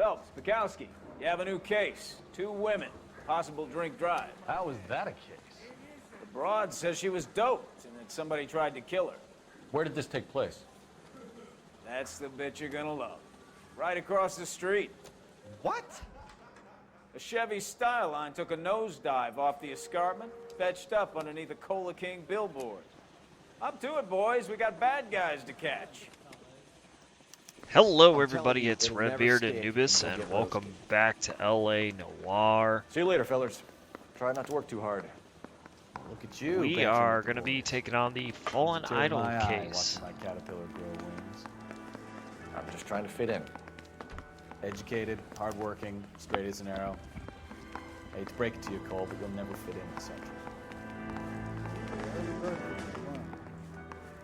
Phelps, Bukowski, you have a new case. 2 women, possible drink drive. How is that a case? The broad says she was doped and that somebody tried to kill her. Where did this take place? That's the bit you're gonna love. Right across the street. What? A Chevy Styline took a nosedive off the escarpment, fetched up underneath a Cola King billboard. Up to it, boys. We got bad guys to catch. Hello, everybody. It's Redbeard and Anubis, and welcome back to LA Noire. See you later, fellas. Try not to work too hard. Look at you. We are going to be taking on the Fallen Idol case. My caterpillar grow wings. I'm just trying to fit in. Educated, hardworking, straight as an arrow. I hate to break it to you, Cole, but you'll never fit in Central.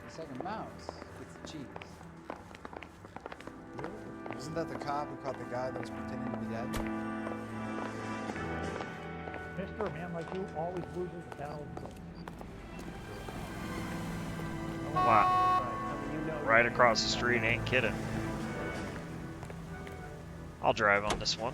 It's like a mouse with the cheese. Isn't that the cop who caught the guy that was pretending to be dead? Mister, a man like you always loses the battle. Wow. Right across the street, ain't kidding. I'll drive on this one.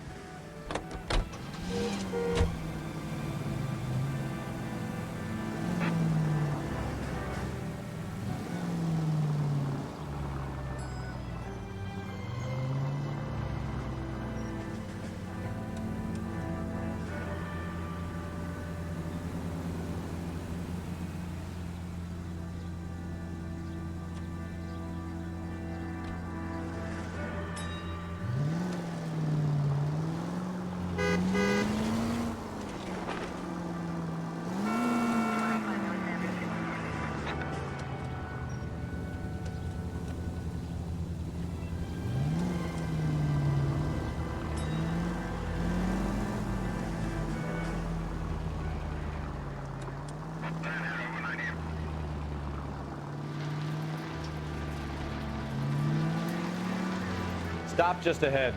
Stop just ahead.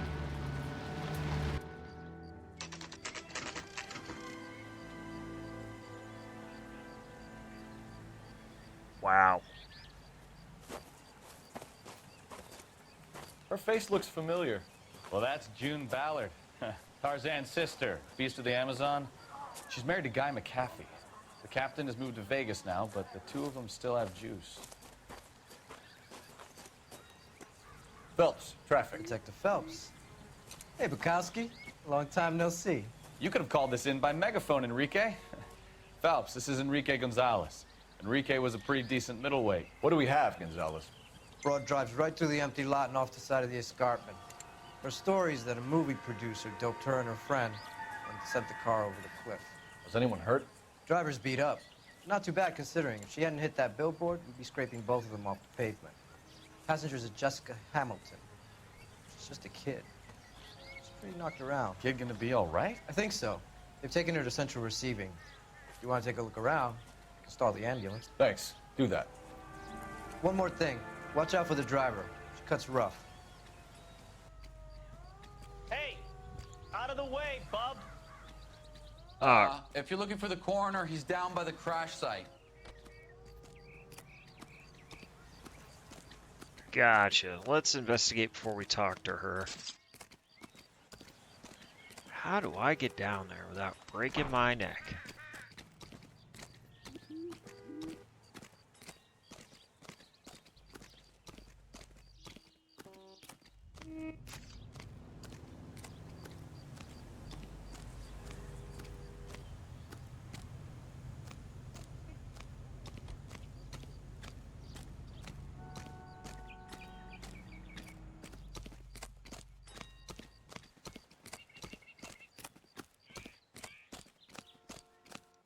Wow. Her face looks familiar. Well, that's June Ballard, Tarzan's sister, Beast of the Amazon. She's married to Guy McAfee. The captain has moved to Vegas now, but the two of them still have juice. Phelps, traffic. Detective Phelps. Hey, Bukowski. Long time no see. You could have called this in by megaphone, Enrique. Phelps, this is Enrique Gonzalez. Enrique was a pretty decent middleweight. What do we have, Gonzalez? Broad drives right through the empty lot and off the side of the escarpment. Her story is that a movie producer doped her and her friend and sent the car over the cliff. Was anyone hurt? Driver's beat up. Not too bad considering. If she hadn't hit that billboard, we'd be scraping both of them off the pavement. Passenger's a Jessica Hamilton. She's just a kid. She's pretty knocked around. Kid gonna be all right? I think so. They've taken her to central receiving. If you want to take a look around, you can stall the ambulance. Thanks. Do that. One more thing. Watch out for the driver. She cuts rough. Hey, out of the way, bub. If you're looking for the coroner, he's down by the crash site. Gotcha. Let's investigate before we talk to her. How do I get down there without breaking my neck?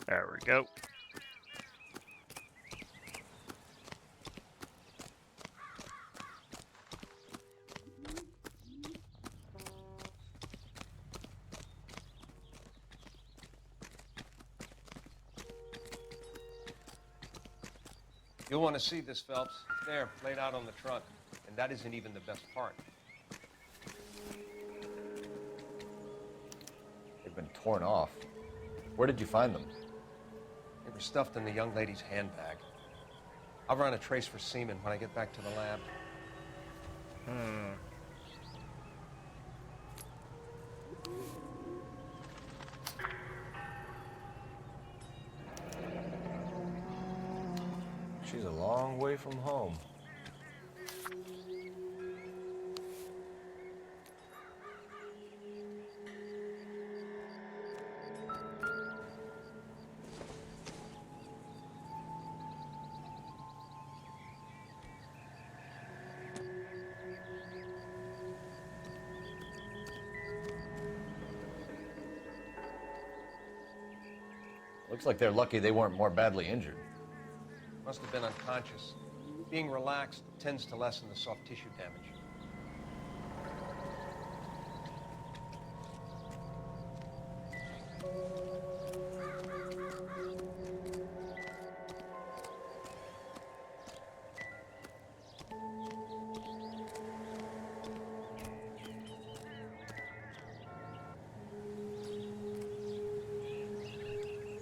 There we go. You'll want to see this, Phelps. There, laid out on the trunk. And that isn't even the best part. They've been torn off. Where did you find them? They were stuffed in the young lady's handbag. I'll run a trace for semen when I get back to the lab. she's a long way from home. Looks like they're lucky they weren't more badly injured. Must have been unconscious. Being relaxed tends to lessen the soft tissue damage.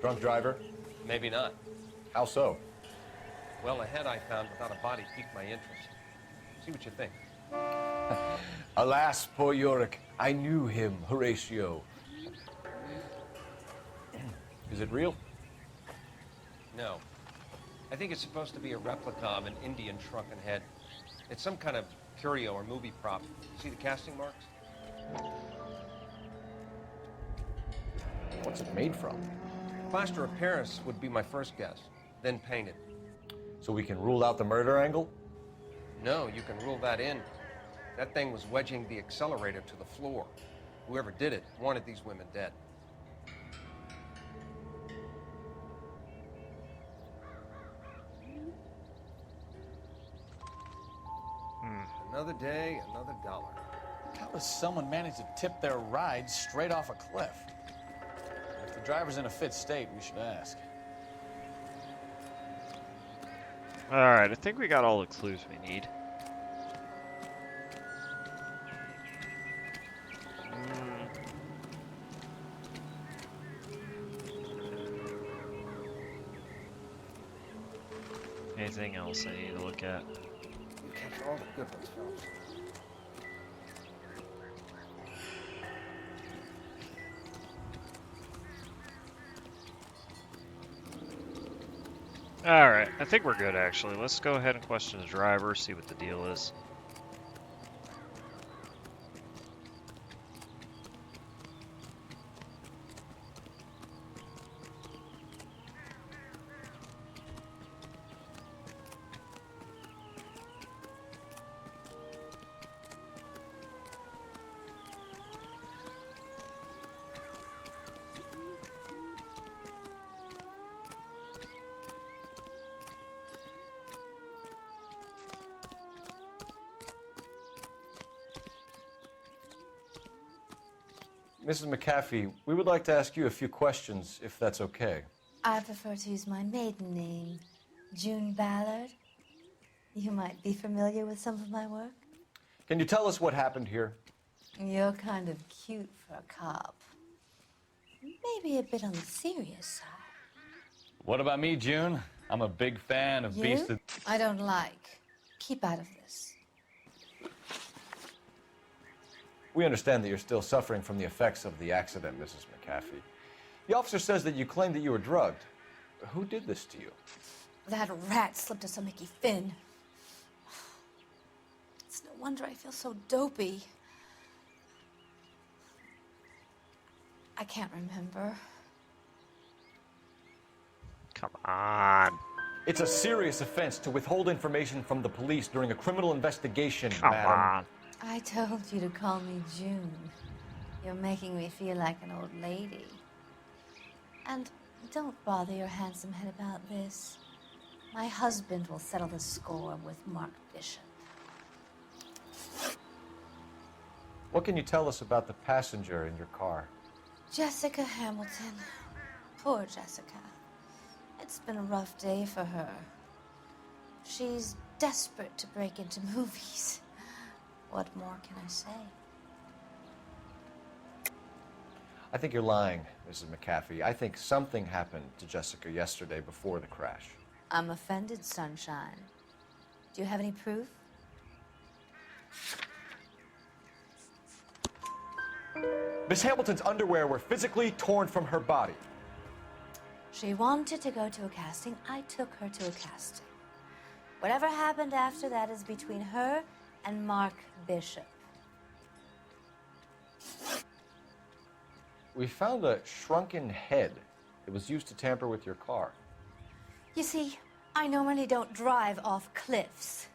Drunk driver? Maybe not. How so? Well, a head I found without a body piqued my interest. See what you think. Alas, poor Yorick. I knew him, Horatio. Is it real? No. I think it's supposed to be a replica of an Indian shrunken head. It's some kind of curio or movie prop. See the casting marks? What's it made from? Plaster of Paris would be my first guess, then painted. So we can rule out the murder angle? No, you can rule that in. That thing was wedging the accelerator to the floor. Whoever did it wanted these women dead. Another day, another dollar. How does someone manage to tip their ride straight off a cliff? If the driver's in a fit state, we should ask. Alright, I think we got all the clues we need. Anything else I need to look at? You catch all the good ones, fellas. Alright, I think we're good actually. Let's go ahead and question the driver, see what the deal is. Mrs. McAfee, we would like to ask you a few questions, if that's okay. I prefer to use my maiden name, June Ballard. You might be familiar with some of my work. Can you tell us what happened here? You're kind of cute for a cop. Maybe a bit on the serious side. What about me, June? I'm a big fan of Beast of... I don't like. Keep out of this. We understand that you're still suffering from the effects of the accident, Mrs. McAfee. The officer says that you claimed that you were drugged. Who did this to you? That rat slipped us a Mickey Finn. It's no wonder I feel so dopey. I can't remember. Come on. It's a serious offense to withhold information from the police during a criminal investigation, Come madam. on. I told you to call me June. You're making me feel like an old lady. And don't bother your handsome head about this. My husband will settle the score with Mark Bishop. What can you tell us about the passenger in your car? Jessica Hamilton. Poor Jessica. It's been a rough day for her. She's desperate to break into movies. What more can I say? I think you're lying, Mrs. McAfee. I think something happened to Jessica yesterday before the crash. I'm offended, Sunshine. Do you have any proof? Miss Hamilton's underwear were physically torn from her body. She wanted to go to a casting. I took her to a casting. Whatever happened after that is between her and Mark Bishop. We found a shrunken head that was used to tamper with your car. You see, I normally don't drive off cliffs.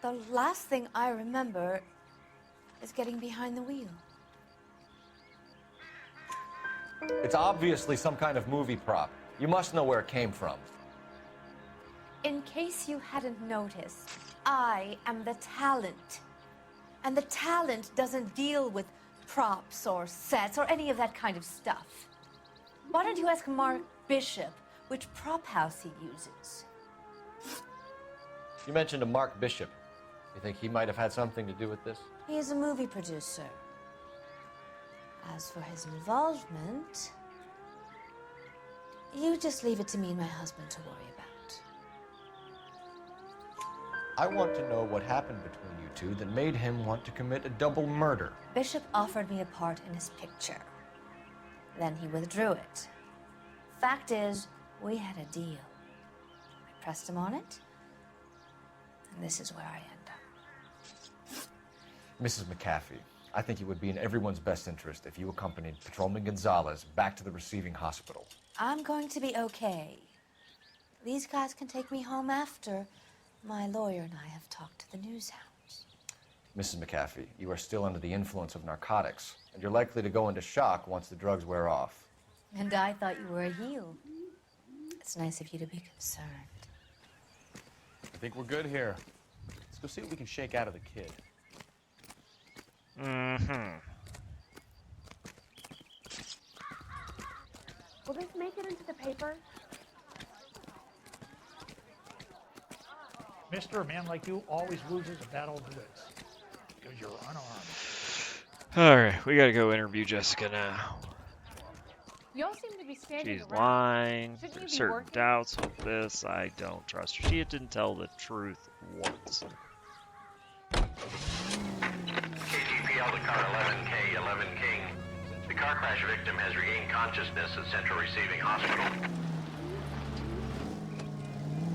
The last thing I remember is getting behind the wheel. It's obviously some kind of movie prop. You must know where it came from. In case you hadn't noticed, I am the talent. And the talent doesn't deal with props or sets or any of that kind of stuff. Why don't you ask Mark Bishop which prop house he uses? You mentioned a Mark Bishop. You think he might have had something to do with this? He is a movie producer. As for his involvement, you just leave it to me and my husband to worry about. I want to know what happened between you two that made him want to commit a double murder. Bishop offered me a part in his picture. Then he withdrew it. Fact is, we had a deal. I pressed him on it, and this is where I end up. Mrs. McAfee, I think it would be in everyone's best interest if you accompanied Patrolman Gonzalez back to the receiving hospital. I'm going to be okay. These guys can take me home after my lawyer and I have talked to the news hounds. Mrs. McAfee, you are still under the influence of narcotics, and you're likely to go into shock once the drugs wear off. And I thought you were a heel. It's nice of you to be concerned. I think we're good here. Let's go see what we can shake out of the kid. Will this make it into the paper? Mister, a man like you always loses a battle of wits. Because you're unarmed. Alright, we gotta go interview Jessica now. You all seem to be standing She's around. lying. Shouldn't you There's be certain working? doubts with this. I don't trust her. She didn't tell the truth once. KTPL to car 11K, 11 King. The car crash victim has regained consciousness at Central Receiving Hospital.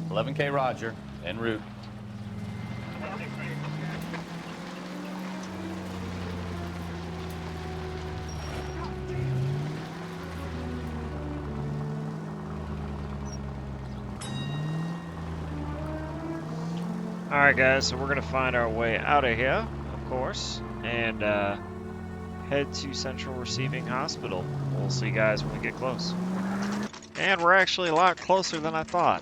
11K Roger, en route. Alright guys, so we're gonna find our way out of here, of course, and head to Central Receiving Hospital. We'll see you guys when we get close. And we're actually a lot closer than I thought.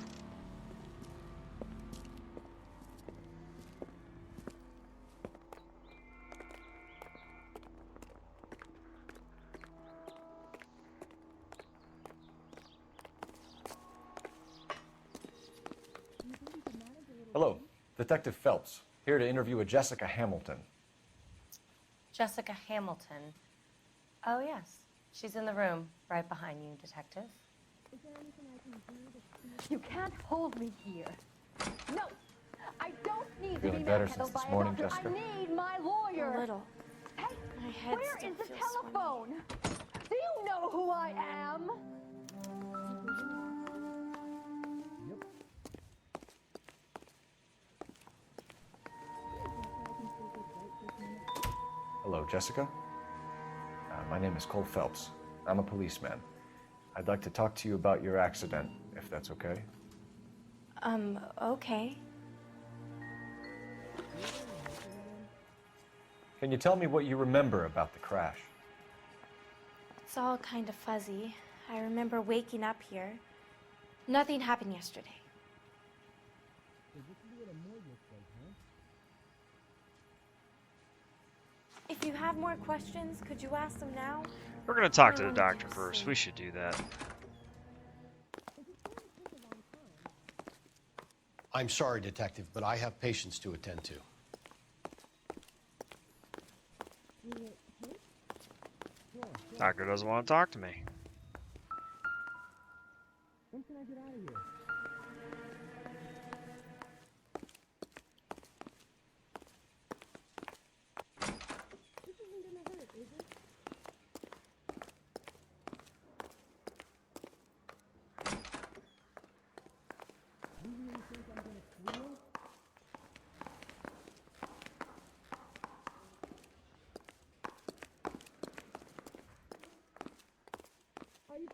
Hello, Detective Phelps, here to interview a Jessica Hamilton. Jessica Hamilton. Oh, yes. She's in the room, right behind you, Detective. You can't hold me here. No, I don't need to Feeling be better manhandled since this by a morning, doctor. Jessica? I need my lawyer. A little. Hey, My head where still is the feels telephone? Do you know who I am? Hello, Jessica. My name is Cole Phelps. I'm a policeman. I'd like to talk to you about your accident, if that's okay. Okay. Can you tell me what you remember about the crash? It's all kind of fuzzy. I remember waking up here. Nothing happened yesterday. If you have more questions, could you ask them now? We're gonna talk to the doctor first. We should do that. I'm sorry, Detective, but I have patients to attend to. Doctor doesn't want to talk to me. When can I get out of here? Do you really think I'm gonna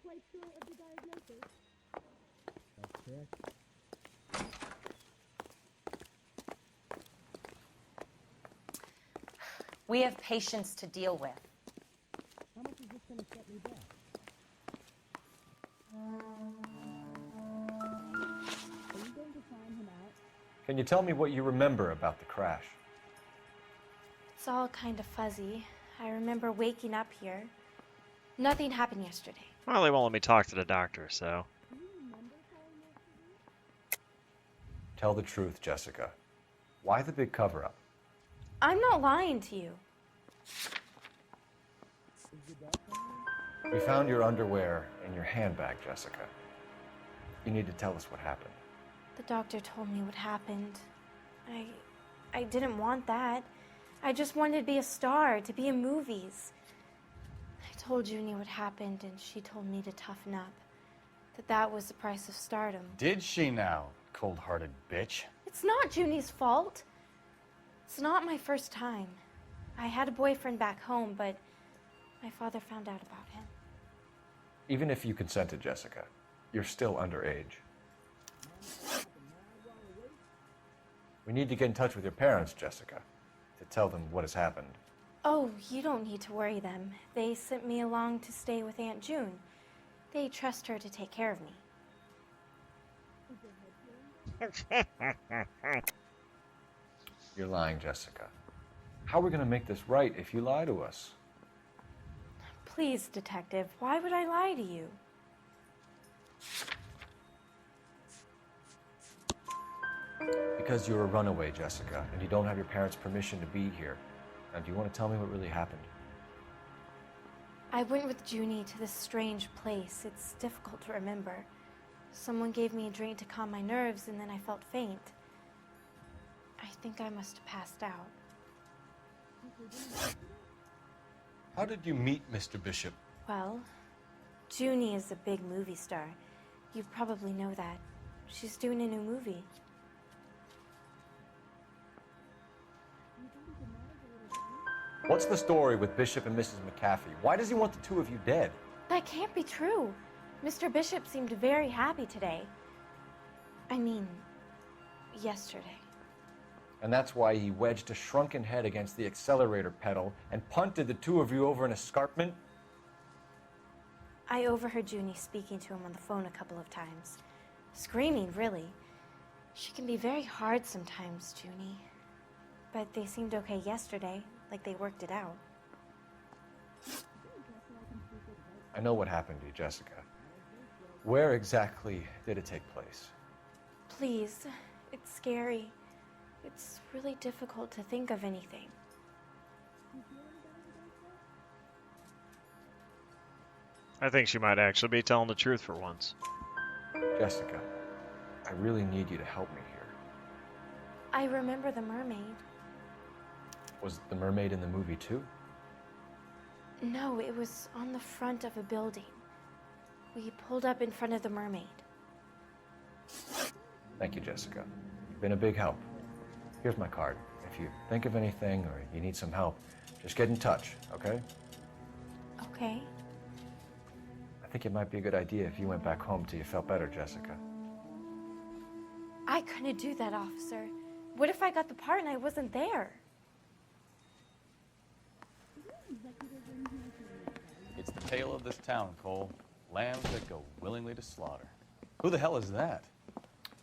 quite sure of the diagnosis. That's correct. We have patients to deal with. How much is this going to set me back? Are you going to sign him out? Can you tell me what you remember about the crash? It's all kind of fuzzy. I remember waking up here. Nothing happened yesterday. Well, they won't let me talk to the doctor, so. Tell the truth, Jessica. Why the big cover-up? I'm not lying to you. We found your underwear in your handbag, Jessica. You need to tell us what happened. The doctor told me what happened. I didn't want that. I just wanted to be a star, to be in movies. I told Junie what happened, and she told me to toughen up. That was the price of stardom. Did she now, cold-hearted bitch? It's not Junie's fault. It's not my first time. I had a boyfriend back home, but my father found out about him. Even if you consented, Jessica, you're still underage. We need to get in touch with your parents, Jessica, to tell them what has happened. Oh, you don't need to worry them. They sent me along to stay with Aunt June. They trust her to take care of me. You're lying, Jessica. How are we going to make this right if you lie to us? Please, detective, why would I lie to you? Because you're a runaway, Jessica, and you don't have your parents' permission to be here. Now, do you want to tell me what really happened? I went with Junie to this strange place. It's difficult to remember. Someone gave me a drink to calm my nerves, and then I felt faint. I think I must have passed out. How did you meet Mr. Bishop? Well, Junie is a big movie star. You probably know that. She's doing a new movie. What's the story with Bishop and Mrs. McAfee? Why does he want the two of you dead? That can't be true. Mr. Bishop seemed very happy today. I mean, yesterday. And that's why he wedged a shrunken head against the accelerator pedal and punted the two of you over an escarpment? I overheard Junie speaking to him on the phone a couple of times. Screaming, really. She can be very hard sometimes, Junie. But they seemed okay yesterday, like they worked it out. I know what happened to you, Jessica. Where exactly did it take place? Please, it's scary. It's really difficult to think of anything. I think she might actually be telling the truth for once. Jessica, I really need you to help me here. I remember the mermaid. Was the mermaid in the movie too? No, it was on the front of a building. We pulled up in front of the mermaid. Thank you, Jessica. You've been a big help. Here's my card. If you think of anything or you need some help, just get in touch, okay? Okay. I think it might be a good idea if you went back home till you felt better, Jessica. I couldn't do that, officer. What if I got the part and I wasn't there? It's the tale of this town, Cole. Lambs that go willingly to slaughter. Who the hell is that?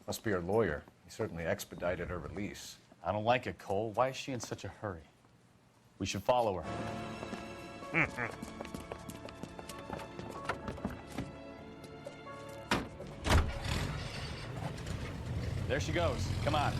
Must be her lawyer. He certainly expedited her release. I don't like it, Cole. Why is she in such a hurry? We should follow her. There she goes. Come on.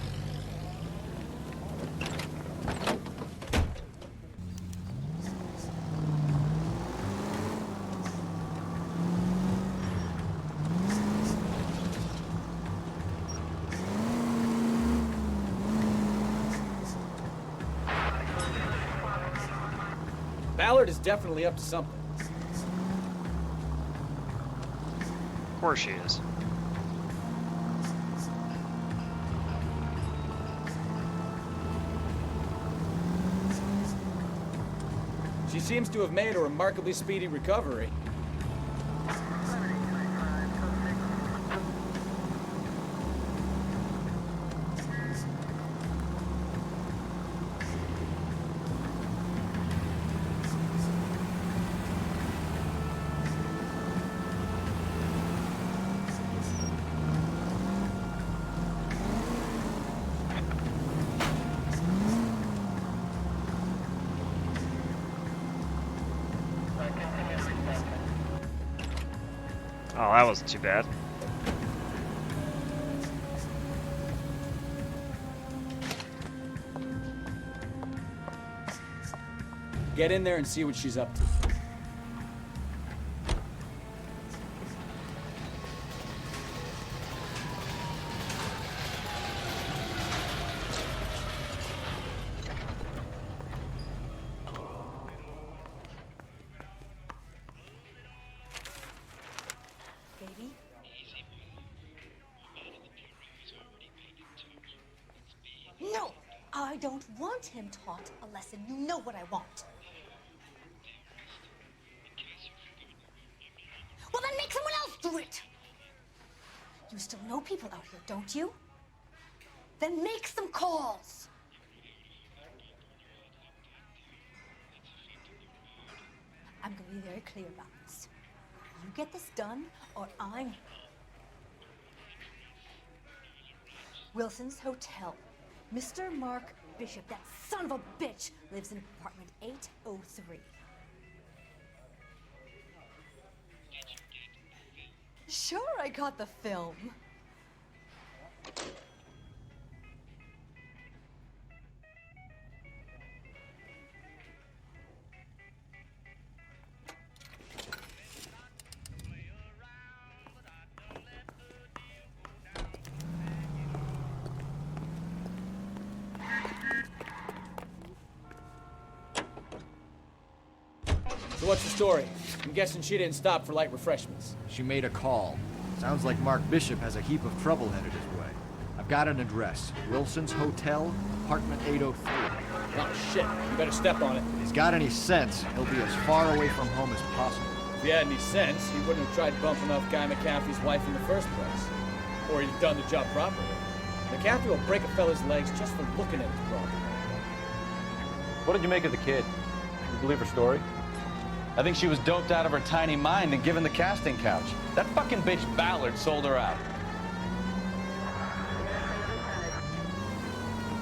Ballard is definitely up to something. Of course she is. She seems to have made a remarkably speedy recovery. Oh, that wasn't too bad. Get in there and see what she's up to. Baby? No! I don't want him taught a lesson. You know what I want. Well, then make someone else do it! You still know people out here, don't you? Then make some calls! I'm gonna be very clear about this. You get this done, or I'm... Wilson's Hotel. Mr. Mark Bishop, that son of a bitch, lives in apartment 803. Sure, I got the film. So what's the story? I'm guessing she didn't stop for light refreshments. She made a call. Sounds like Mark Bishop has a heap of trouble headed his way. I've got an address. Wilson's Hotel, apartment 803. Oh shit, you better step on it. If he's got any sense, he'll be as far away from home as possible. If he had any sense, he wouldn't have tried bumping off Guy McAfee's wife in the first place. Or he'd done the job properly. McAfee will break a fella's legs just for looking at his property. What did you make of the kid? You believe her story? I think she was doped out of her tiny mind and given the casting couch. That fucking bitch Ballard sold her out.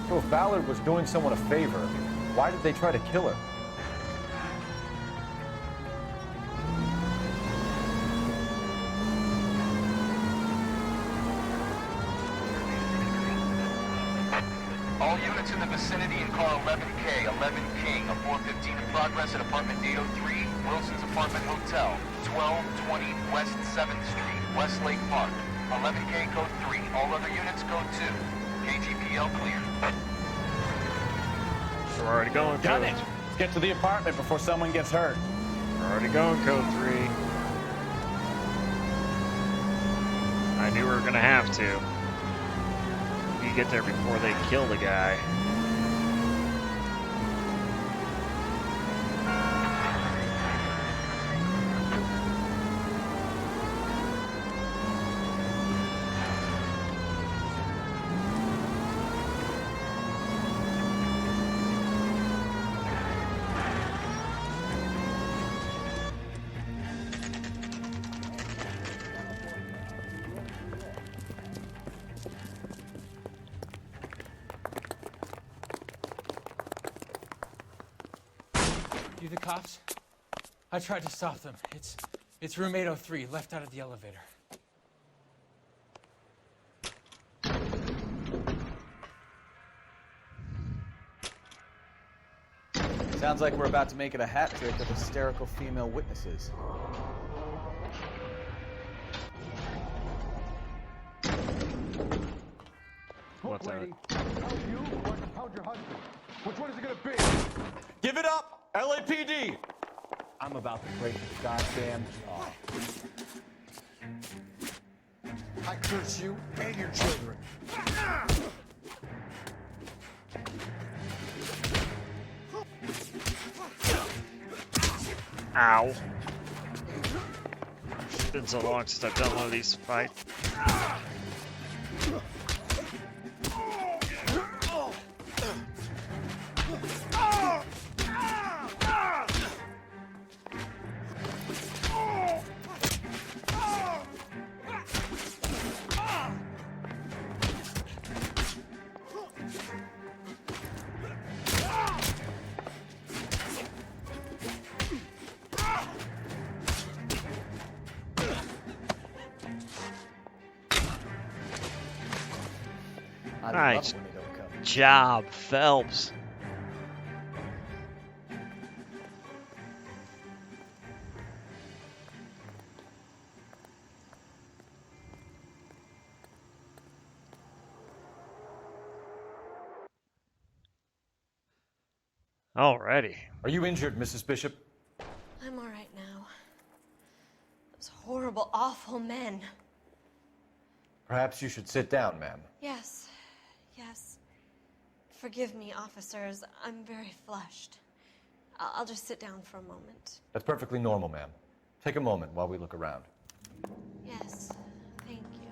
So if Ballard was doing someone a favor, why did they try to kill her? All units in the vicinity in car 11K, 11 King, a 415 in progress at apartment 803, Wilson's Apartment Hotel, 1220 West 7th Street, Westlake Park. 11K code 3, all other units code 2. KTPL clear. So we're already going, Got Code. it! Let's get to the apartment before someone gets hurt. We're already going, Code 3. I knew we were gonna have to. You get there before they kill the guy. You the cops? I tried to stop them. It's room 803, left out of the elevator. Sounds like we're about to make it a hat trick of hysterical female witnesses. What the? Which one is it gonna be? Give it up, LAPD! I'm about to break the goddamn jaw. I curse you and your children. Ow. It's been so long since I've done one of these fights. I Nice love when they don't come. job, Phelps. Alrighty. Are you injured, Mrs. Bishop? I'm all right now. Those horrible, awful men. Perhaps you should sit down, ma'am. Yes, yes. Forgive me, officers. I'm very flushed. I'll just sit down for a moment. That's perfectly normal, ma'am. Take a moment while we look around. Yes, thank you.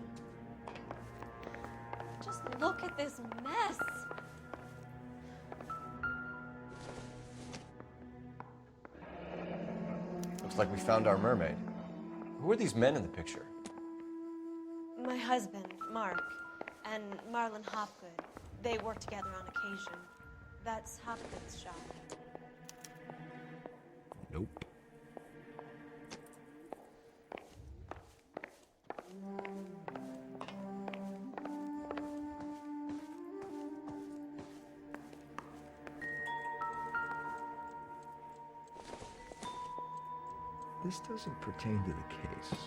Just look at this mess. Looks like we found our mermaid. Who are these men in the picture? My husband, Mark, and Marlon Hopgood. They work together on occasion. That's Hopgood's shop. Nope. This doesn't pertain to the case.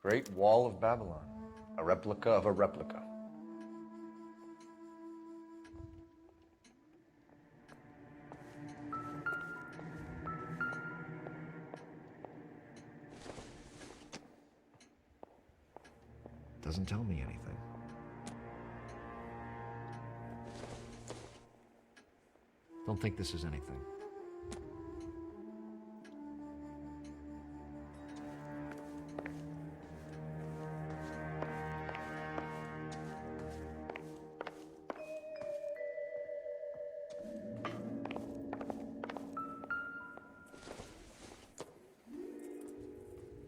Great Wall of Babylon. A replica of a replica. Doesn't tell me anything. Don't think this is anything.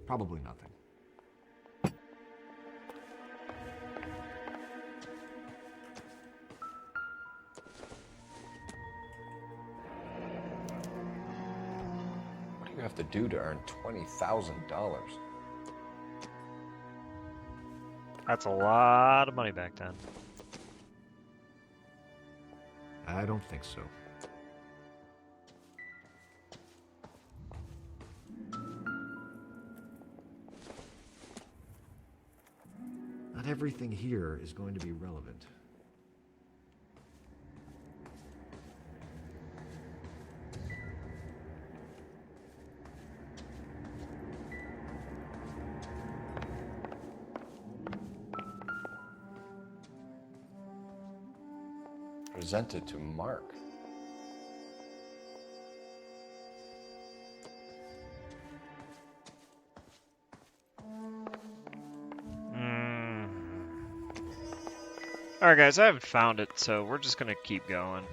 Probably nothing. What do you have to do to earn $20,000? That's a lot of money back then. I don't think so. Not everything here is going to be relevant. Presented to Mark. Alright guys, I haven't found it, so we're just gonna keep going.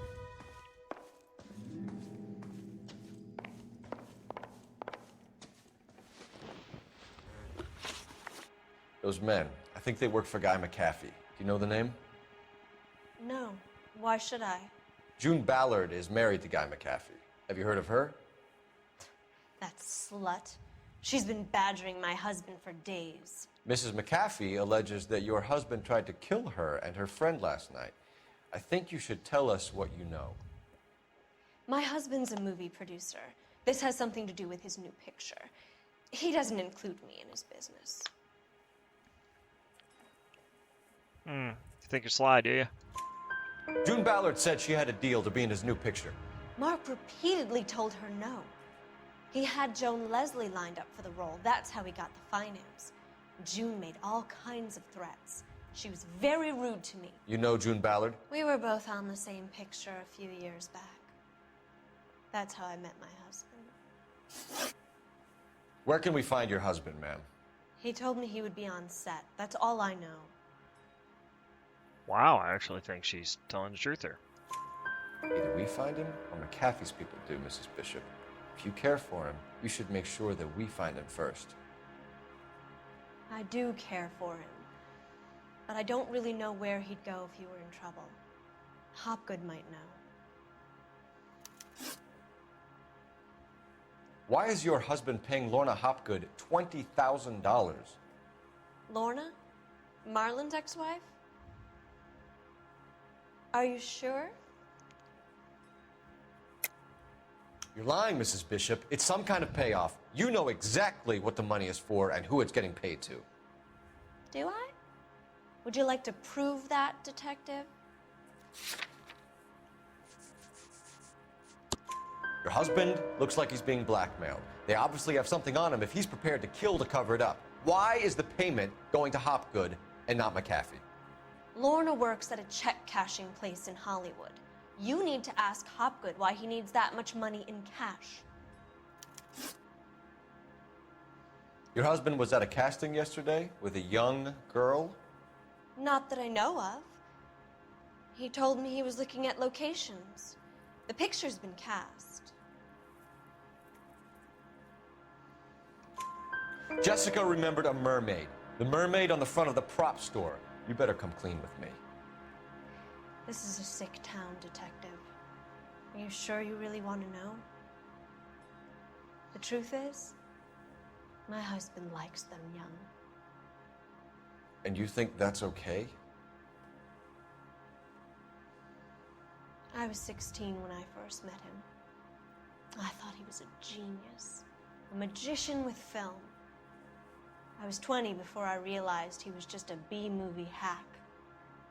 Those men, I think they work for Guy McAfee. Do you know the name? No. Why should I? June Ballard is married to Guy McAfee. Have you heard of her? That slut. She's been badgering my husband for days. Mrs. McAfee alleges that your husband tried to kill her and her friend last night. I think you should tell us what you know. My husband's a movie producer. This has something to do with his new picture. He doesn't include me in his business. You think you're sly, do you? June Ballard said she had a deal to be in his new picture. Mark repeatedly told her no. He had Joan Leslie lined up for the role. That's how he got the finance. June made all kinds of threats. She was very rude to me. You know June Ballard? We were both on the same picture a few years back. That's how I met my husband. Where can we find your husband, ma'am? He told me he would be on set. That's all I know. Wow, I actually think she's telling the truth here. Either we find him or McAfee's people do, Mrs. Bishop. If you care for him, you should make sure that we find him first. I do care for him. But I don't really know where he'd go if he were in trouble. Hopgood might know. Why is your husband paying Lorna Hopgood $20,000? Lorna? Marlon's ex-wife? Are you sure? You're lying, Mrs. Bishop. It's some kind of payoff. You know exactly what the money is for and who it's getting paid to. Do I? Would you like to prove that, Detective? Your husband looks like he's being blackmailed. They obviously have something on him if he's prepared to kill to cover it up. Why is the payment going to Hopgood and not McAfee? Lorna works at a check-cashing place in Hollywood. You need to ask Hopgood why he needs that much money in cash. Your husband was at a casting yesterday with a young girl? Not that I know of. He told me he was looking at locations. The picture's been cast. Jessica remembered a mermaid. The mermaid on the front of the prop store. You better come clean with me. This is a sick town, Detective. Are you sure you really want to know? The truth is, my husband likes them young. And you think that's okay? I was 16 when I first met him. I thought he was a genius, a magician with film. I was 20 before I realized he was just a B-movie hack.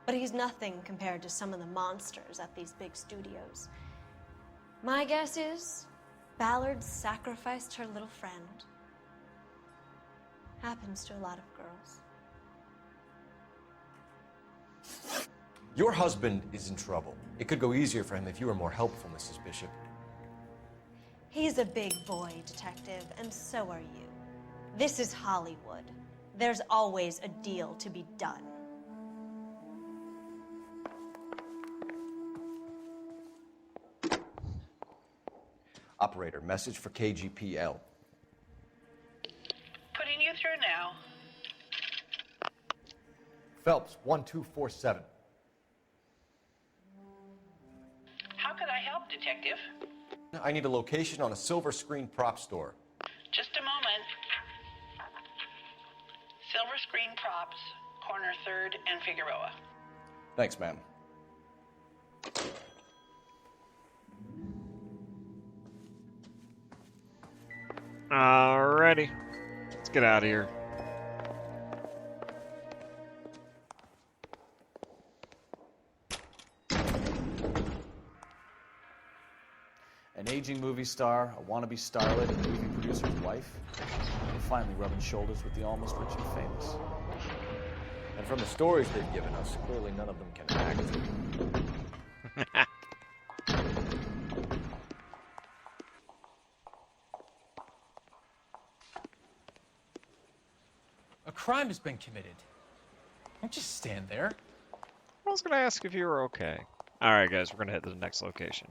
But he's nothing compared to some of the monsters at these big studios. My guess is Ballard sacrificed her little friend. Happens to a lot of girls. Your husband is in trouble. It could go easier for him if you were more helpful, Mrs. Bishop. He's a big boy, Detective, and so are you. This is Hollywood. There's always a deal to be done. Operator, message for KGPL. Putting you through now. Phelps, 1247. How could I help, Detective? I need a location on a silver screen prop store. Just a moment. Silver Screen Props, corner 3rd and Figueroa. Thanks, ma'am. Alrighty. Let's get out of here. An aging movie star, a wannabe starlet, and movie producer's wife. We're finally rubbing shoulders with the almost rich and famous. And from the stories they've given us, clearly none of them can act. A crime has been committed. Don't just stand there. I was gonna ask if you were okay. Alright guys, we're gonna head to the next location.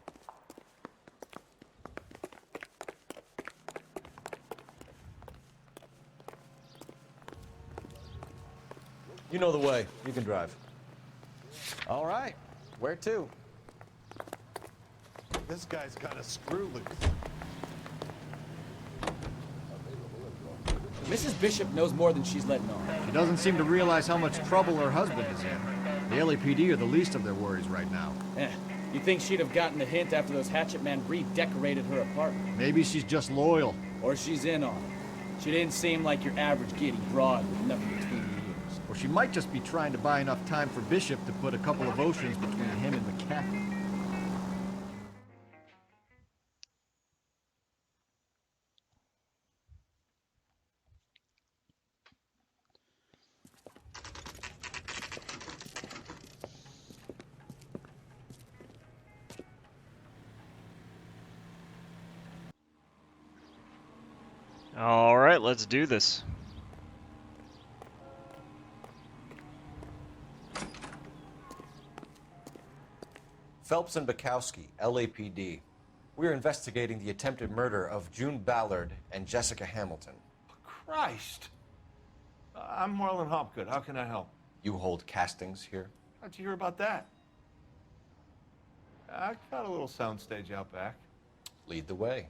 You know the way. You can drive. All right. Where to? This guy's got a screw loose. Mrs. Bishop knows more than she's letting on. She doesn't seem to realize how much trouble her husband is in. The LAPD are the least of their worries right now. You'd think she'd have gotten the hint after those hatchet men redecorated her apartment. Maybe she's just loyal. Or she's in on it. She didn't seem like your average giddy broad with nothing between the ears. Or she might just be trying to buy enough time for Bishop to put a couple of oceans between him and McAfee. Alright, let's do this. Phelps and Bukowski, LAPD. We're investigating the attempted murder of June Ballard and Jessica Hamilton. Christ! I'm Marlon Hopgood. How can I help? You hold castings here? How'd you hear about that? I got a little soundstage out back. Lead the way.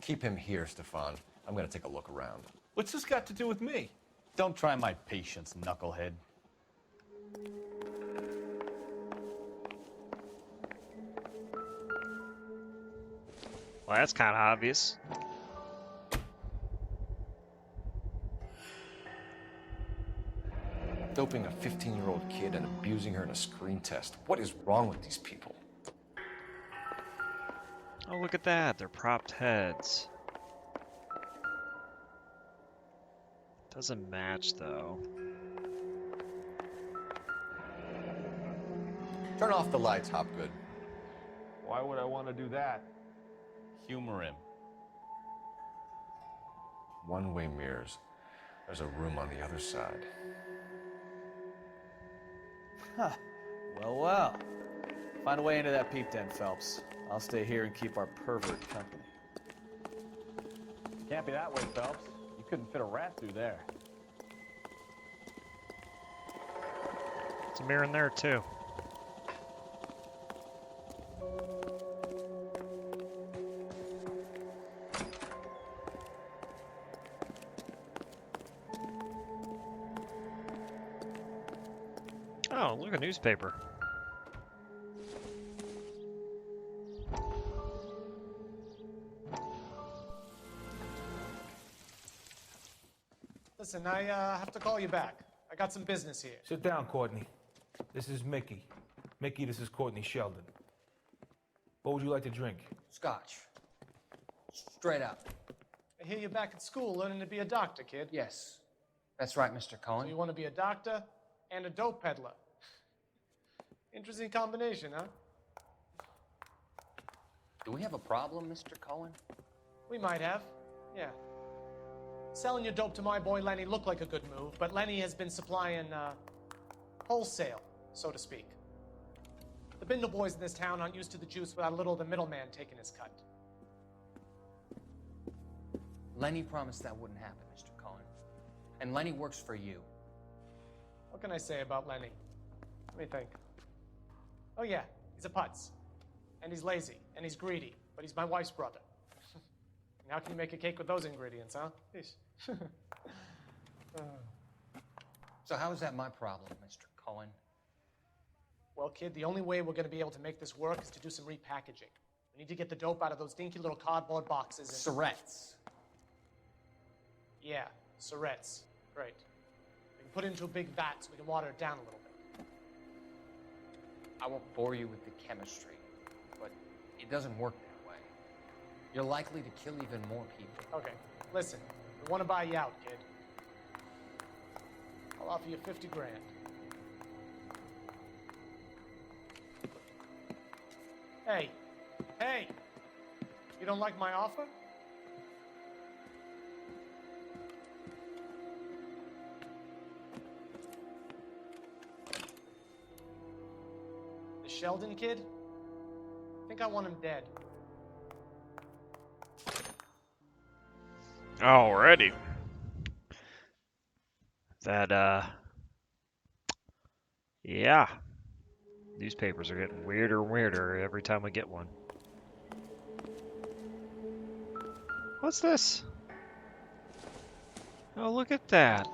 Keep him here, Stefan. I'm gonna take a look around. What's this got to do with me? Don't try my patience, knucklehead. Well, that's kind of obvious. Doping a 15-year-old kid and abusing her in a screen test. What is wrong with these people? Oh, look at that. They're propped heads. Doesn't match, though. Turn off the lights, Hopgood. Why would I want to do that? Humor him. One-way mirrors. There's a room on the other side. Huh. Well, well. Find a way into that peep den, Phelps. I'll stay here and keep our pervert company. Can't be that way, Phelps. You couldn't fit a rat through there. There's a mirror in there, too. Oh, look, a newspaper. Listen, I have to call you back. I got some business here. Sit down, Courtney. This is Mickey. Mickey, this is Courtney Sheldon. What would you like to drink? Scotch. Straight up. I hear you're back at school learning to be a doctor, kid. Yes. That's right, Mr. Cohen. So you want to be a doctor and a dope peddler. Interesting combination, huh? Do we have a problem, Mr. Cohen? We might have, yeah. Selling your dope to my boy Lenny looked like a good move, but Lenny has been supplying, wholesale, so to speak. The Bindle boys in this town aren't used to the juice without a little of the middleman taking his cut. Lenny promised that wouldn't happen, Mr. Cohen. And Lenny works for you. What can I say about Lenny? Let me think. Oh yeah, he's a putz. And he's lazy, and he's greedy, but he's my wife's brother. And how can you make a cake with those ingredients, huh? So how is that my problem, Mr. Cohen? Well, kid, the only way we're going to be able to make this work is to do some repackaging. We need to get the dope out of those dinky little cardboard boxes and... Surrettes. Yeah, Surrettes. Great. We can put it into a big vat so we can water it down a little bit. I won't bore you with the chemistry, but it doesn't work that way. You're likely to kill even more people. Okay, listen. We want to buy you out, kid. I'll offer you 50 grand. Hey, hey! You don't like my offer? The Sheldon kid? I think I want him dead. Alrighty. That, yeah. Newspapers are getting weirder and weirder every time we get one. What's this? Oh, look at that.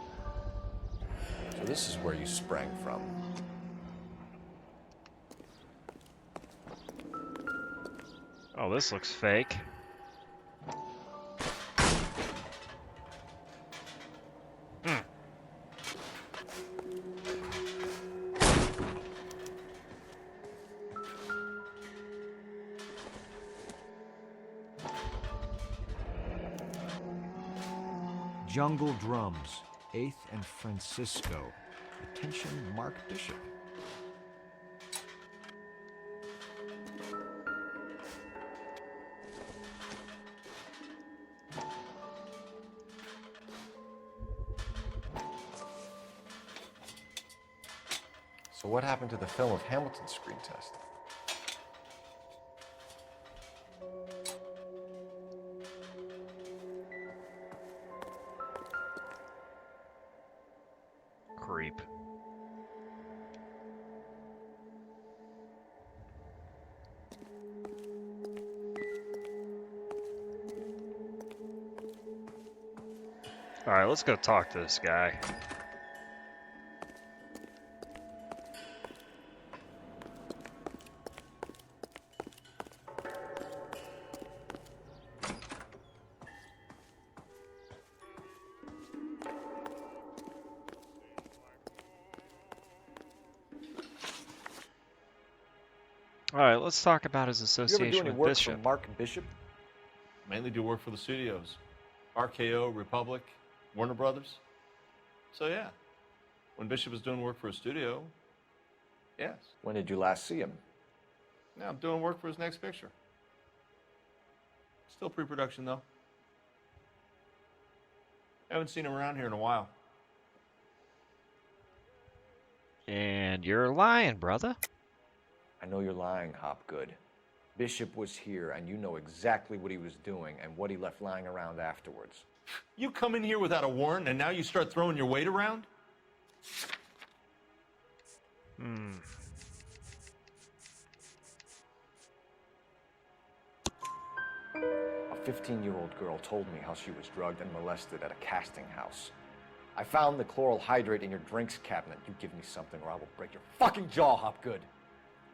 So this is where you sprang from. Oh, this looks fake. Jungle Drums, 8th and Francisco. Attention, Mark Bishop. So what happened to the film of Hamilton's screen test? Creep. Alright, let's go talk to this guy. Alright, let's talk about his You ever association do any with work Bishop. for Mark Bishop? Mainly do work for the studios. RKO, Republic, Warner Brothers. So yeah, when Bishop was doing work for a studio, yes. When did you last see him? Now I'm doing work for his next picture. Still pre-production though. Haven't seen him around here in a while. And you're lying, brother. I know you're lying, Hopgood. Bishop was here, and you know exactly what he was doing and what he left lying around afterwards. You come in here without a warrant, and now you start throwing your weight around? A 15-year-old girl told me how she was drugged and molested at a casting house. I found the chloral hydrate in your drinks cabinet. You give me something or I will break your fucking jaw, Hopgood.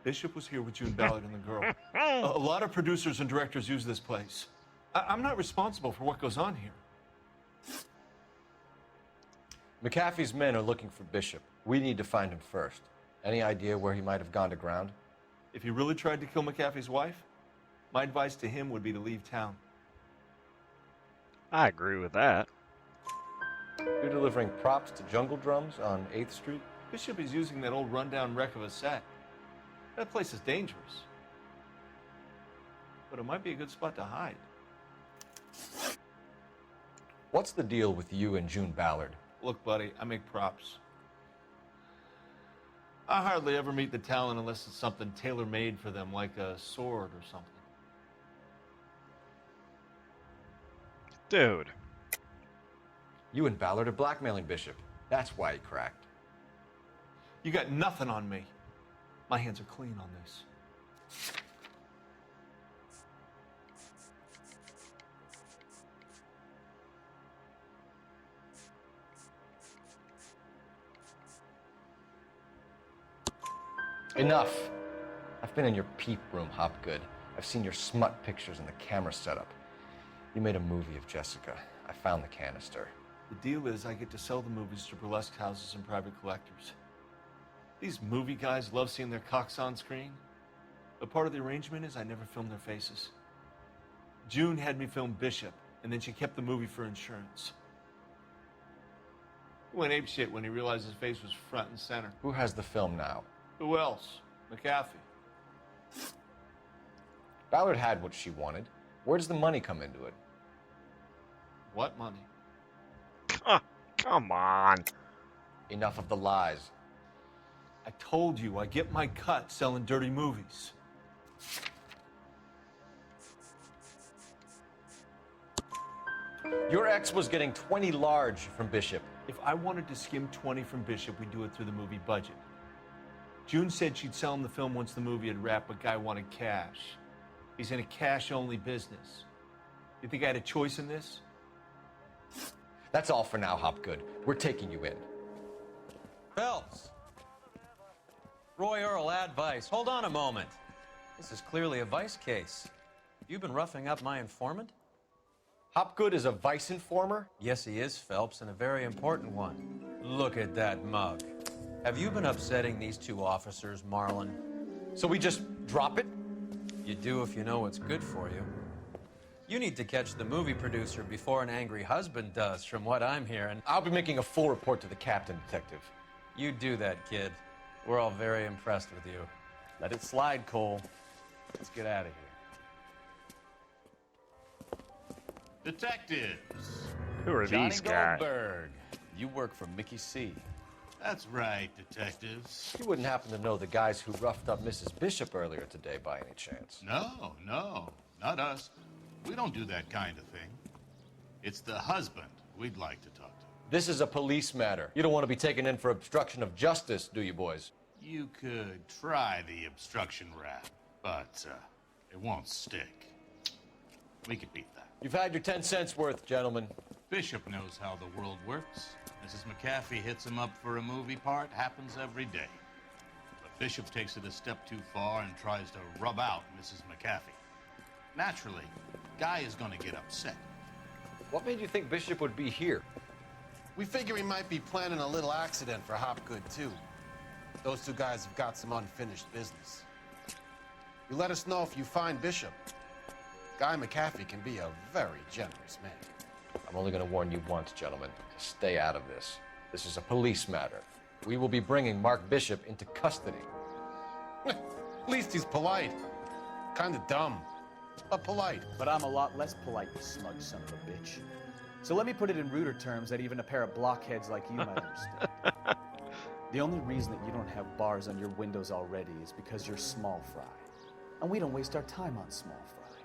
Bishop was here with June Ballard and the girl. A lot of producers and directors use this place. I'm not responsible for what goes on here. McAfee's men are looking for Bishop. We need to find him first. Any idea where he might have gone to ground? If he really tried to kill McAfee's wife, my advice to him would be to leave town. I agree with that. You're delivering props to Jungle Drums on 8th Street? Bishop is using that old rundown wreck of a set. That place is dangerous. But it might be a good spot to hide. What's the deal with you and June Ballard? Look, buddy, I make props. I hardly ever meet the talent unless it's something tailor-made for them, like a sword or something. Dude. You and Ballard are blackmailing Bishop. That's why he cracked. You got nothing on me. My hands are clean on this. Enough. I've been in your peep room, Hopgood. I've seen your smut pictures and the camera setup. You made a movie of Jessica. I found the canister. The deal is I get to sell the movies to burlesque houses and private collectors. These movie guys love seeing their cocks on screen. But part of the arrangement is I never film their faces. June had me film Bishop, and then she kept the movie for insurance. He went apeshit when he realized his face was front and center. Who has the film now? Who else? McAfee. Ballard had what she wanted. Where does the money come into it? What money? Come on. Enough of the lies. I told you, I get my cut selling dirty movies. Your ex was getting 20 large from Bishop. If I wanted to skim 20 from Bishop, we'd do it through the movie budget. June said she'd sell him the film once the movie had wrapped, but Guy wanted cash. He's in a cash-only business. You think I had a choice in this? That's all for now, Hopgood. We're taking you in. Phelps. Roy Earl, advice. Hold on a moment. This is clearly a vice case. You've been roughing up my informant? Hopgood is a vice informer? Yes, he is, Phelps, and a very important one. Look at that mug. Have you been upsetting these two officers, Marlon? So we just drop it? You do if you know what's good for you. You need to catch the movie producer before an angry husband does, from what I'm hearing. I'll be making a full report to the captain, Detective. You do that, kid. We're all very impressed with you. Let it slide, Cole. Let's get out of here. Detectives. Who are Johnny these guys? Goldberg. You work for Mickey C. That's right, detectives. You wouldn't happen to know the guys who roughed up Mrs. Bishop earlier today by any chance? No, not us. We don't do that kind of thing. It's the husband we'd like to talk to. This is a police matter. You don't want to be taken in for obstruction of justice, do you, boys? You could try the obstruction rap, but it won't stick. We could beat that. You've had your 10 cents worth, gentlemen. Bishop knows how the world works. Mrs. McAfee hits him up for a movie part, happens every day. But Bishop takes it a step too far and tries to rub out Mrs. McAfee. Naturally, Guy is going to get upset. What made you think Bishop would be here? We figure he might be planning a little accident for Hopgood, too. Those two guys have got some unfinished business. You let us know if you find Bishop. Guy McAfee can be a very generous man. I'm only going to warn you once, gentlemen. Stay out of this. This is a police matter. We will be bringing Mark Bishop into custody. At least he's polite. Kind of dumb, but polite. But I'm a lot less polite, you smug son of a bitch. So let me put it in ruder terms that even a pair of blockheads like you might understand. The only reason that you don't have bars on your windows already is because you're small fry. And we don't waste our time on small fry.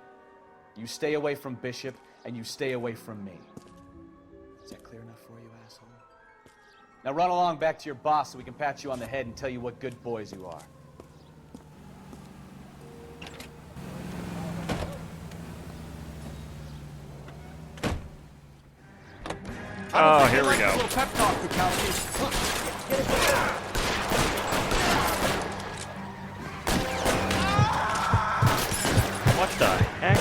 You stay away from Bishop, and you stay away from me. Is that clear enough for you, asshole? Now run along back to your boss so we can pat you on the head and tell you what good boys you are. Oh, here we go. What the heck?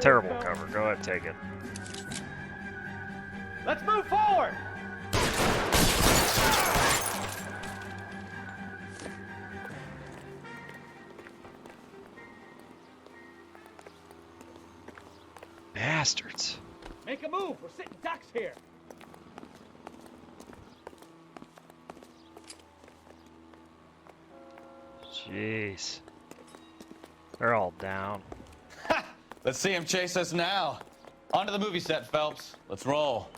Terrible cover. Go ahead, take it. Let's move forward! Bastards. Make a move! We're sitting ducks here! Jeez. They're all down. Let's see him chase us now. Onto the movie set, Phelps. Let's roll.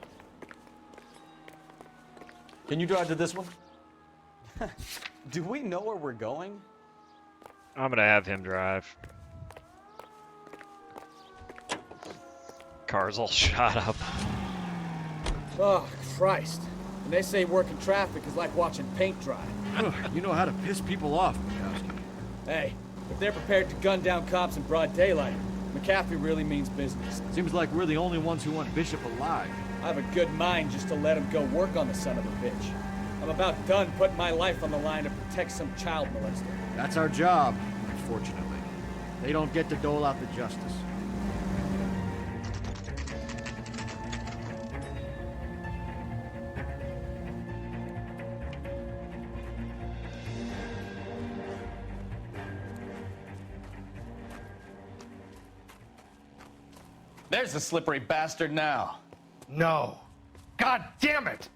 Can you drive to this one? Do we know where we're going? I'm gonna have him drive. Car's all shot up. Oh, Christ. When they say working traffic is like watching paint dry. You know how to piss people off, Mikowski. Hey, if they're prepared to gun down cops in broad daylight, McAfee really means business. Seems like we're the only ones who want Bishop alive. I have a good mind just to let him go work on the son of a bitch. I'm about done putting my life on the line to protect some child molester. That's our job, unfortunately. They don't get to dole out the justice. There's the slippery bastard now. No. God damn it!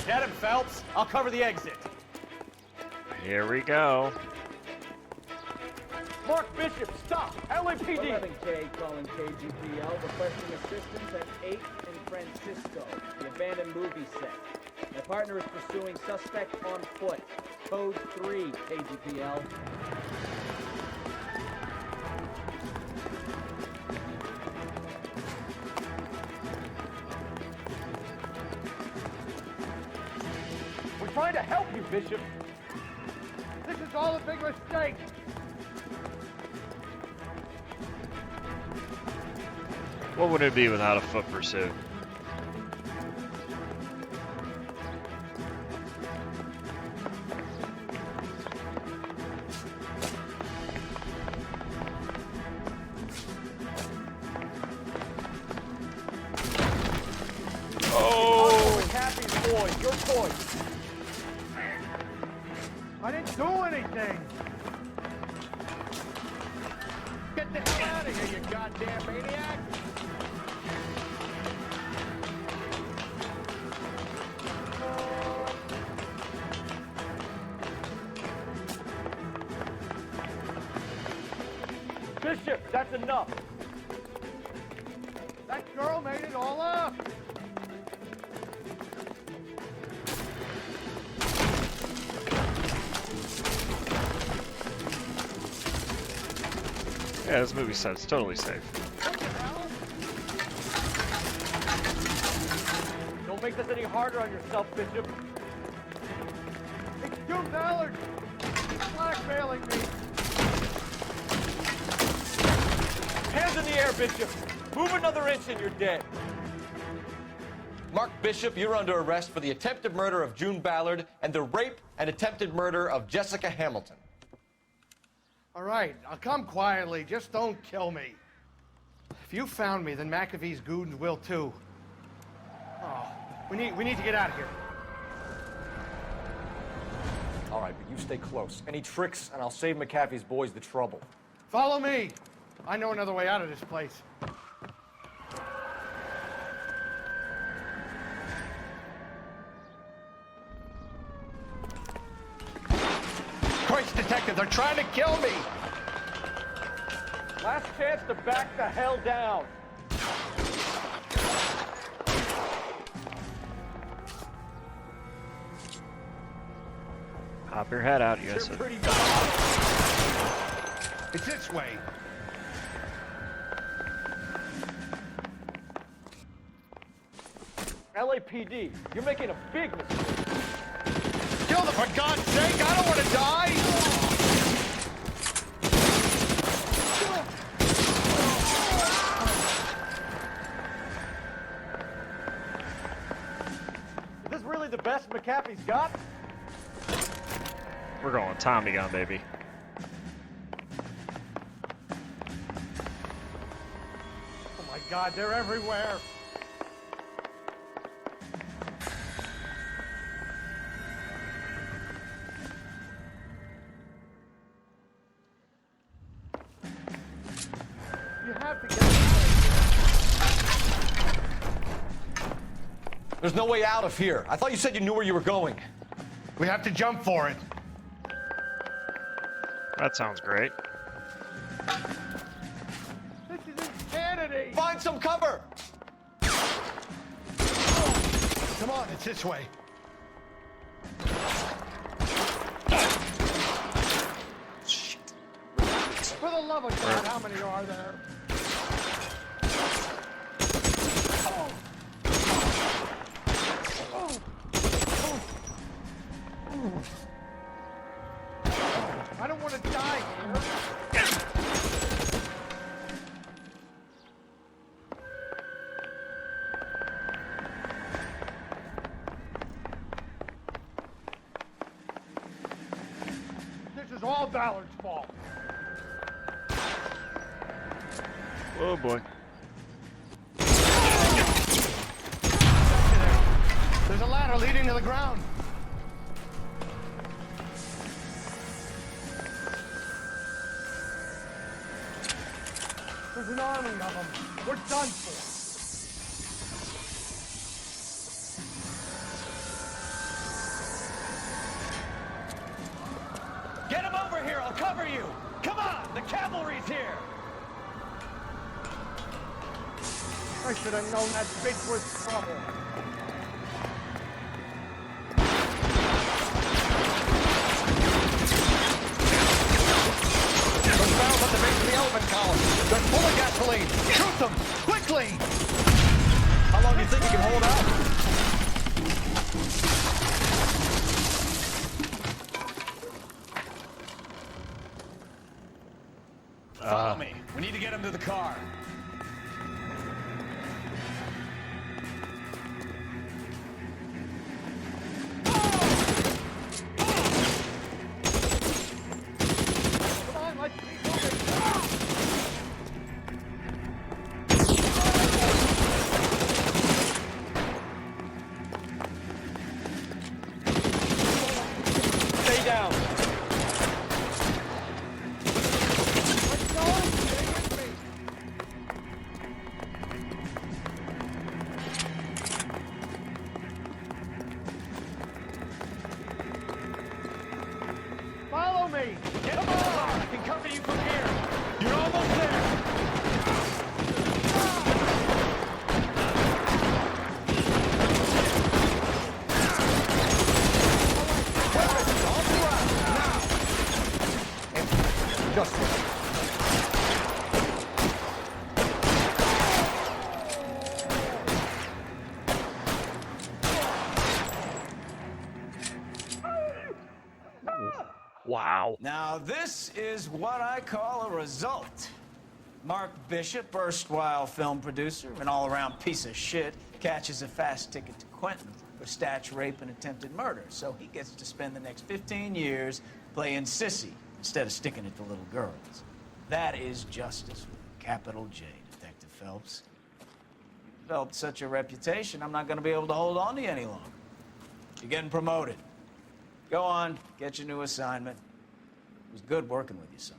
Get him, Phelps. I'll cover the exit. Here we go. Mark Bishop, stop! LAPD! 11K calling KGPL, requesting assistance at 8 in Francisco, the abandoned movie set. My partner is pursuing suspect on foot. Code 3, KGPL. We're trying to help you, Bishop. This is all a big mistake. What would it be without a foot pursuit? Oh! McAfee's boy, your choice. I didn't do anything. Get the hell out of here, you goddamn maniac! Bishop, that's enough. That girl made it all up. Yeah, this movie says it's totally safe. Don't make this any harder on yourself, Bishop. It's June Ballard. He's blackmailing me. Hands in the air, Bishop. Move another inch and you're dead. Mark Bishop, you're under arrest for the attempted murder of June Ballard and the rape and attempted murder of Jessica Hamilton. All right, I'll come quietly. Just don't kill me. If you found me, then McAfee's goons will too. Oh, we need to get out of here. All right, but you stay close. Any tricks, and I'll save McAfee's boys the trouble. Follow me. I know another way out of this place. Christ, detective, they're trying to kill me! Last chance to back the hell down. Pop your head out, yes. It's this way. LAPD, you're making a big mistake. Kill them, for God's sake! I don't want to die! Is this really the best McAfee's got? We're going Tommy gun, baby. Oh my God, they're everywhere! You have to get out. There's no way out of here. I thought you said you knew where you were going. We have to jump for it. That sounds great. This is insanity! Find some cover! Come on, it's this way. Shit. For the love of God, how many are there? I don't want to die here. This is all Ballard's fault. Oh boy. There's a ladder leading to the ground. There's an army of them. We're done for. Get him over here, I'll cover you! Come on, the cavalry's here! I should have known that bitch was trouble. Those barrels at the base of the elephant column. They're full of gasoline. Shoot them! Quickly! How long do you think you can hold out? Follow me. We need to get him to the car. Come on, let's keep moving. me! Get on! I can cover you from here. You're almost there. Just Wow. Now, this is what I call a result. Mark Bishop, erstwhile film producer, an all-around piece of shit, catches a fast ticket to Quentin for stitch rape and attempted murder, so he gets to spend the next 15 years playing sissy instead of sticking it to little girls. That is justice with a capital J, Detective Phelps. You developed such a reputation, I'm not going to be able to hold on to you any longer. You're getting promoted. Go on, get your new assignment. It was good working with you, son.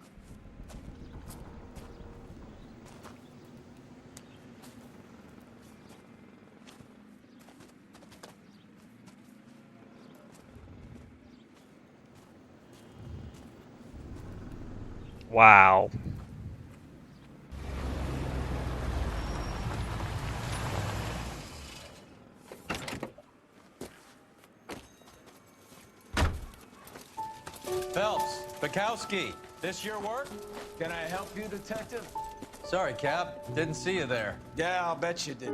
Wow. Phelps, Bukowski, this your work? Can I help you, Detective? Sorry, Cap. Didn't see you there. Yeah, I'll bet you did.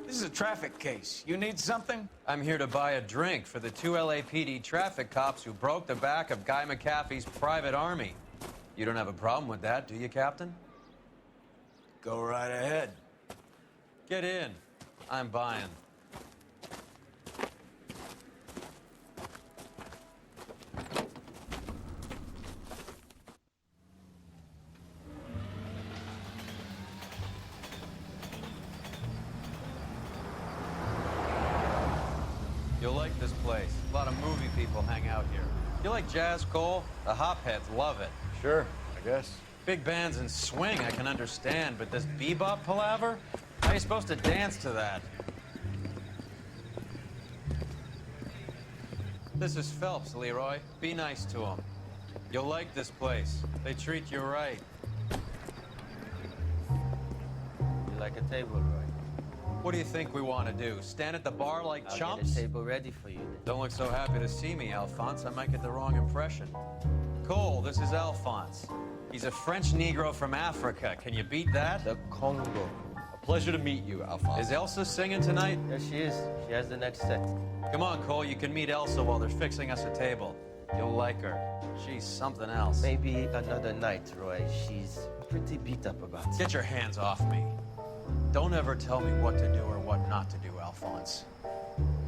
This is a traffic case. You need something? I'm here to buy a drink for the 2 LAPD traffic cops who broke the back of Guy McAfee's private army. You don't have a problem with that, do you, Captain? Go right ahead. Get in. I'm buying. You'll like this place. A lot of movie people hang out here. You like jazz, Cole? The hopheads love it. Sure, I guess. Big bands and swing I can understand, but this bebop palaver? How are you supposed to dance to that? This is Phelps, Leroy. Be nice to him. You'll like this place. They treat you right. You like a table, Roy? What do you think we want to do? Stand at the bar like I'll chumps? get a table ready for you. Don't look so happy to see me, Alphonse. I might get the wrong impression. Cole, this is Alphonse. He's a French Negro from Africa. Can you beat that? The Congo. A pleasure to meet you, Alphonse. Is Elsa singing tonight? Yes, she is. She has the next set. Come on, Cole. You can meet Elsa while they're fixing us a table. You'll like her. She's something else. Maybe another night, Roy. She's pretty beat up about it. Get your hands off me. Don't ever tell me what to do or what not to do, Alphonse.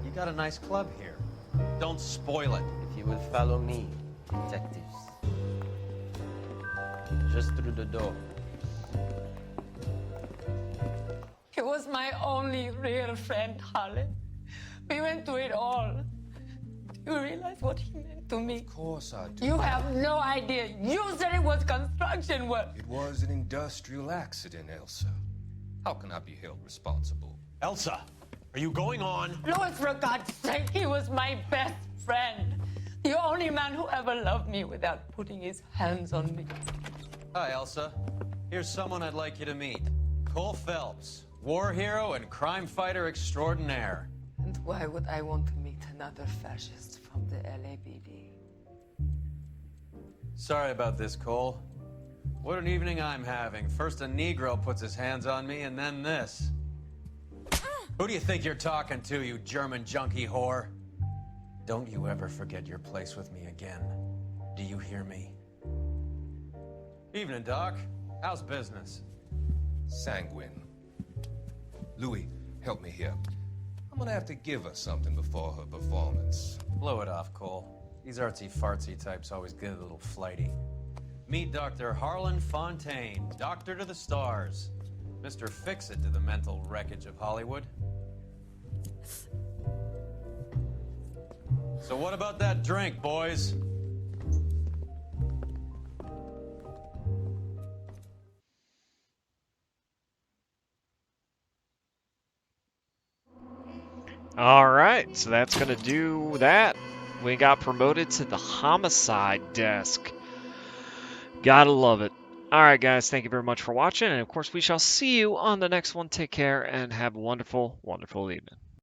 You got a nice club here. Don't spoil it. If you will follow me, detectives. Just through the door. He was my only real friend, Harlan. We went through it all. Do you realize what he meant to me? Of course I do. You have no idea. You said it was construction work. It was an industrial accident, Elsa. How can I be held responsible? Elsa, are you going on? Louis, for God's sake, he was my best friend. The only man who ever loved me without putting his hands on me. Hi, Elsa. Here's someone I'd like you to meet. Cole Phelps, war hero and crime fighter extraordinaire. And why would I want to meet another fascist from the LAPD? Sorry about this, Cole. What an evening I'm having. First a Negro puts his hands on me, and then this. Who do you think you're talking to, you German junkie whore? Don't you ever forget your place with me again. Do you hear me? Evening, Doc. How's business? Sanguine. Louis, help me here. I'm gonna have to give her something before her performance. Blow it off, Cole. These artsy-fartsy types always get a little flighty. Meet Dr. Harlan Fontaine, doctor to the stars. Mr. Fix-It to the mental wreckage of Hollywood. So what about that drink, boys? Alright, so that's gonna do that. We got promoted to the homicide desk. Gotta love it. Alright guys, thank you very much for watching, and of course we shall see you on the next one. Take care and have a wonderful, wonderful evening.